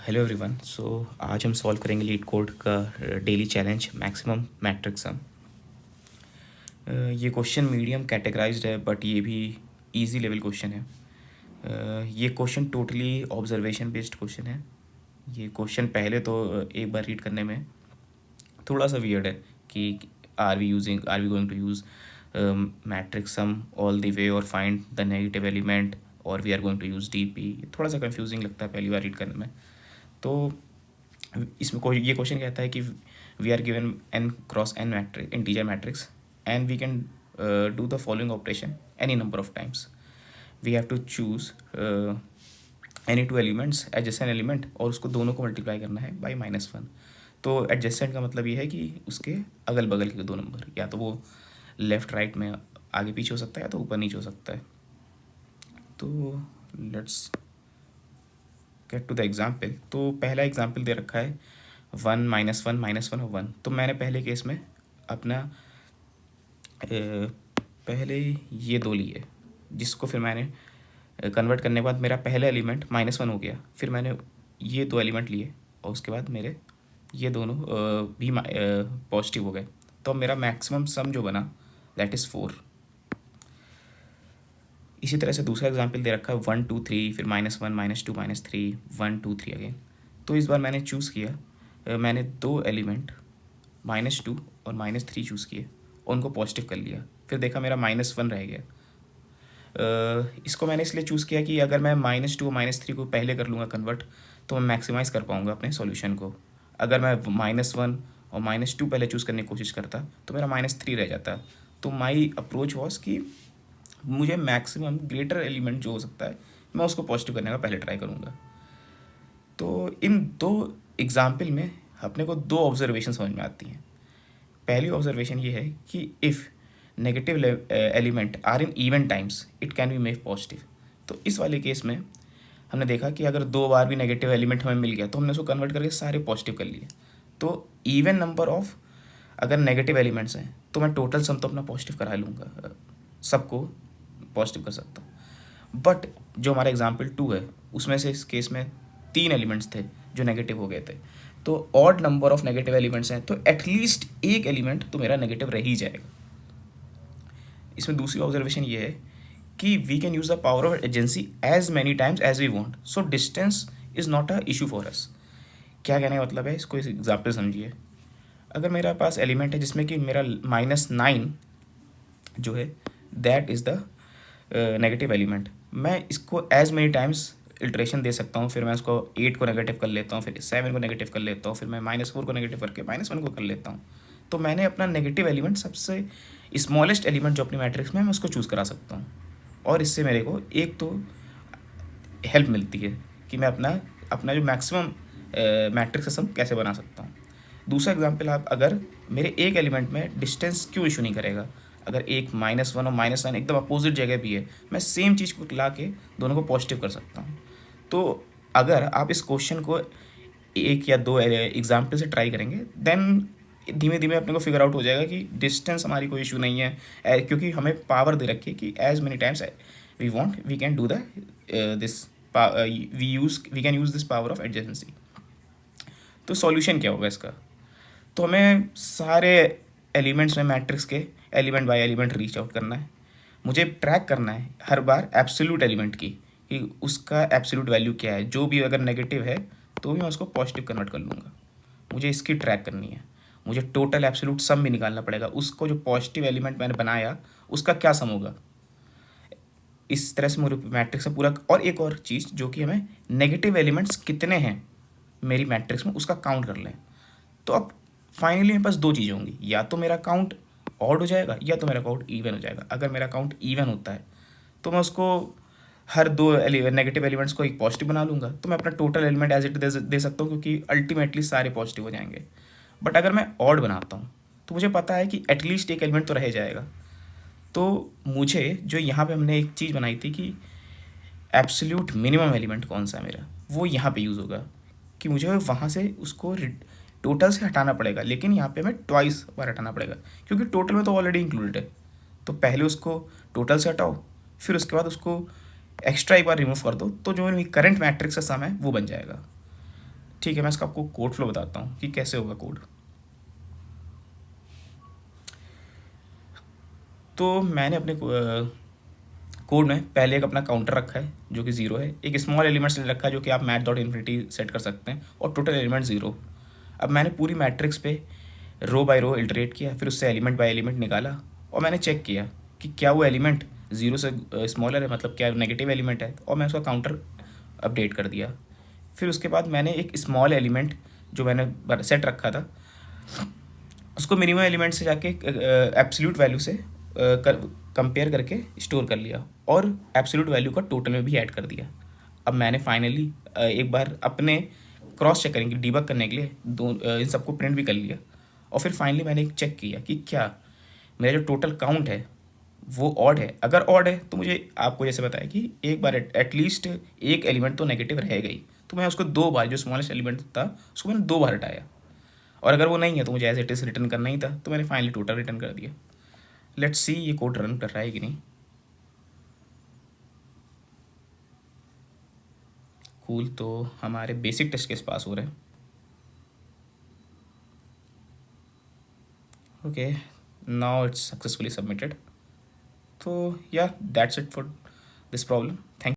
Hello everyone. आज हम solve करेंगे लीड कोड का डेली चैलेंज मैक्सिमम मैट्रिक्स सम। ये क्वेश्चन मीडियम कैटेगराइज्ड है बट ये भी इजी लेवल क्वेश्चन है। ये question totally observation based question है। ये क्वेश्चन पहले तो एक बार रीड करने में थोड़ा सा वियर्ड है कि are we going to use matrix sum all the way और फाइंड द नेगेटिव एलिमेंट और we are going to use DP. थोड़ा सा कंफ्यूजिंग लगता है पहली बार रीड करने में। तो इसमें कोई ये क्वेश्चन कहता है कि we are given n cross n matrix integer matrix and we can do the following operation any number of times. We have to choose any two elements adjacent element और उसको दोनों को मल्टीप्लाई करना है by -1। तो adjacent का मतलब ये है कि उसके अगल बगल के दो नंबर, या तो वो लेफ़्ट राइट में आगे पीछे हो सकता है या तो ऊपर नीचे हो सकता है। तो let's get to the example. तो पहला एग्जाम्पल दे रखा है 1 -1 और 1। तो मैंने पहले केस में अपना पहले ये दो लिए, जिसको फिर मैंने कन्वर्ट करने के बाद मेरा पहला एलिमेंट -1 हो गया। फिर मैंने ये दो एलिमेंट लिए और उसके बाद मेरे ये दोनों भी पॉजिटिव हो गए। तो अब मेरा मैक्सिमम सम जो बना दैट इज़ 4। इसी तरह से दूसरा एग्जाम्पल दे रखा है 1 2 3, फिर -1 -2 -3 1 2 3 अगेन। तो इस बार मैंने चूज़ किया, मैंने दो एलिमेंट -2 और -3 चूज़ किए और उनको पॉजिटिव कर लिया। फिर देखा मेरा -1 रह गया। इसको मैंने इसलिए चूज़ किया कि अगर मैं -2 और -3 को पहले कर लूँगा कन्वर्ट तो मैं मैक्सिमाइज़ कर पाऊँगा अपने सॉल्यूशन को। अगर मैं -1 और -2 पहले चूज़ करने की कोशिश करता तो मेरा -3 रह जाता। तो माई अप्रोच वॉज कि मुझे मैक्सिमम ग्रेटर एलिमेंट जो हो सकता है मैं उसको पॉजिटिव करने का पहले ट्राई करूँगा। तो इन दो एग्जाम्पल में अपने को दो ऑब्जर्वेशन समझ में आती हैं। पहली ऑब्जर्वेशन ये है कि if negative element are in even times it can be make positive. तो इस वाले केस में हमने देखा कि अगर दो बार भी नेगेटिव एलिमेंट हमें मिल गया तो हमने उसको कन्वर्ट करके सारे पॉजिटिव कर लिए। तो इवन नंबर ऑफ अगर नेगेटिव एलिमेंट्स हैं तो मैं टोटल सम तो अपना पॉजिटिव करा लूँगा, सबको पॉजिटिव कर सकता हूँ। बट जो हमारा एग्जाम्पल 2 है उसमें से इस केस में 3 एलिमेंट्स थे जो नेगेटिव हो गए थे। तो odd number of negative elements हैं तो एटलीस्ट एक एलिमेंट तो मेरा नेगेटिव रह ही जाएगा। इसमें दूसरी ऑब्जर्वेशन ये है कि we can use the power of adjacency as many times as we want, so distance is not a issue for us. क्या कहने का मतलब है, इसको इस एग्जाम्पल समझिए। अगर मेरे पास एलिमेंट है जिसमें कि मेरा -9 जो है that is the negative element, मैं इसको एज मेनी टाइम्स इल्ट्रेशन दे सकता हूँ। फिर मैं उसको 8 को नेगेटिव कर लेता हूँ, फिर 7 को नेगेटिव कर लेता हूँ, फिर मैं -4 को नेगेटिव करके -1 को कर लेता हूँ। तो मैंने अपना नेगेटिव एलिमेंट सबसे स्मॉलेस्ट एलिमेंट जो अपनी मैट्रिक्स में मैं उसको चूज़ करा सकता हूँ। और इससे मेरे को एक तो हेल्प मिलती है कि मैं अपना अपना जो मैक्सिमम मैट्रिक्स सम कैसे बना सकता हूँ। दूसरा एग्जांपल, आप अगर मेरे एक एलिमेंट में डिस्टेंस क्यों इशू नहीं करेगा, अगर एक -1 और -1 एकदम अपोजिट जगह भी है, मैं सेम चीज़ को ला के दोनों को पॉजिटिव कर सकता हूँ। तो अगर आप इस क्वेश्चन को एक या दो एग्जाम्पल से ट्राई करेंगे देन धीमे धीमे अपने को फिगर आउट हो जाएगा कि डिस्टेंस हमारी कोई इशू नहीं है, क्योंकि हमें पावर दे रखी है कि as many times we want we can do the this we can use this power of adjacency. तो सॉल्यूशन क्या होगा इसका, तो हमें सारे एलिमेंट्स में मैट्रिक्स के element by element reach out करना है। मुझे ट्रैक करना है हर बार एब्सोल्यूट एलिमेंट की कि उसका एब्सोल्यूट वैल्यू क्या है। जो भी अगर नेगेटिव है तो भी मैं उसको पॉजिटिव कन्वर्ट कर लूँगा। मुझे इसकी ट्रैक करनी है। मुझे टोटल एब्सोल्यूट सम भी निकालना पड़ेगा, उसको जो पॉजिटिव एलिमेंट मैंने बनाया उसका क्या सम होगा। इस तरह से मुझे मैट्रिक्स में पूरा, और एक और चीज़ जो कि हमें नेगेटिव एलिमेंट्स कितने हैं मेरी मैट्रिक्स में उसका काउंट कर लें। तो अब फाइनली मेरे पास दो चीज़ें होंगी, या तो मेरा काउंट ऑड हो जाएगा या तो मेरा काउंट इवन हो जाएगा। अगर मेरा काउंट इवन होता है तो मैं उसको हर दो नेगेटिव एलिमेंट्स को एक पॉजिटिव बना लूँगा, तो मैं अपना टोटल एलिमेंट एज इट दे सकता हूँ क्योंकि अल्टीमेटली सारे पॉजिटिव हो जाएंगे। बट अगर मैं ऑड बनाता हूँ तो मुझे पता है कि एटलीस्ट एक एलिमेंट तो रह जाएगा। तो मुझे जो यहाँ पे हमने एक चीज़ बनाई थी कि एब्सोल्यूट मिनिमम एलिमेंट कौन सा है मेरा, वो यहाँ पे यूज़ होगा कि मुझे वहाँ से उसको टोटल से हटाना पड़ेगा, लेकिन यहाँ पे हमें ट्वाइस बार हटाना पड़ेगा क्योंकि टोटल में तो ऑलरेडी इंक्लूडेड है। तो पहले उसको टोटल से हटाओ, फिर उसके बाद उसको एक्स्ट्रा एक बार रिमूव कर दो, तो जो करंट मैट्रिक्स का सम है वो बन जाएगा। ठीक है, मैं इसका आपको कोड फ्लो बताता हूँ कि कैसे होगा कोड। तो मैंने अपने कोड में पहले एक अपना काउंटर रखा है जो कि 0 है, एक स्मॉल एलिमेंट्स ले रखा है जो कि आप मैथ डॉट इन्फिनिटी सेट कर सकते हैं, और टोटल एलिमेंट 0। अब मैंने पूरी मैट्रिक्स पे रो बाय रो इल्टरेट किया, फिर उससे एलिमेंट बाय एलिमेंट निकाला, और मैंने चेक किया कि क्या वो एलिमेंट 0 से स्मॉलर है, मतलब क्या नेगेटिव एलिमेंट है, और मैं उसका काउंटर अपडेट कर दिया। फिर उसके बाद मैंने एक स्मॉल एलिमेंट जो मैंने सेट रखा था उसको मिनिमम एलिमेंट से जाके एब्सोल्यूट वैल्यू से कंपेयर करके स्टोर कर लिया, और एब्सोल्यूट वैल्यू का टोटल में भी ऐड कर दिया। अब मैंने फाइनली एक बार अपने क्रॉस चेक करेंगे, डीबग करने के लिए इन सबको प्रिंट भी कर लिया, और फिर फाइनली मैंने एक चेक किया कि क्या मेरा जो टोटल काउंट है वो ऑड है। अगर ऑड है तो मुझे आपको जैसे बताया कि एक बार एटलीस्ट एक एलिमेंट तो नेगेटिव रहेगा ही, तो मैं उसको 2 बार, जो स्मॉलेस्ट एलिमेंट था उसको मैंने 2 बार हटाया, और अगर वो नहीं है तो मुझे एज इट इज़ रिटर्न करना ही था, तो मैंने फाइनली टोटल रिटर्न कर दिया। लेट्स सी ये कोड रन कर रहा है कि नहीं। कूल, तो हमारे बेसिक टेस्ट केस पास हो रहे हैं। Okay, now it's successfully submitted. तो या that's it for this problem. Thank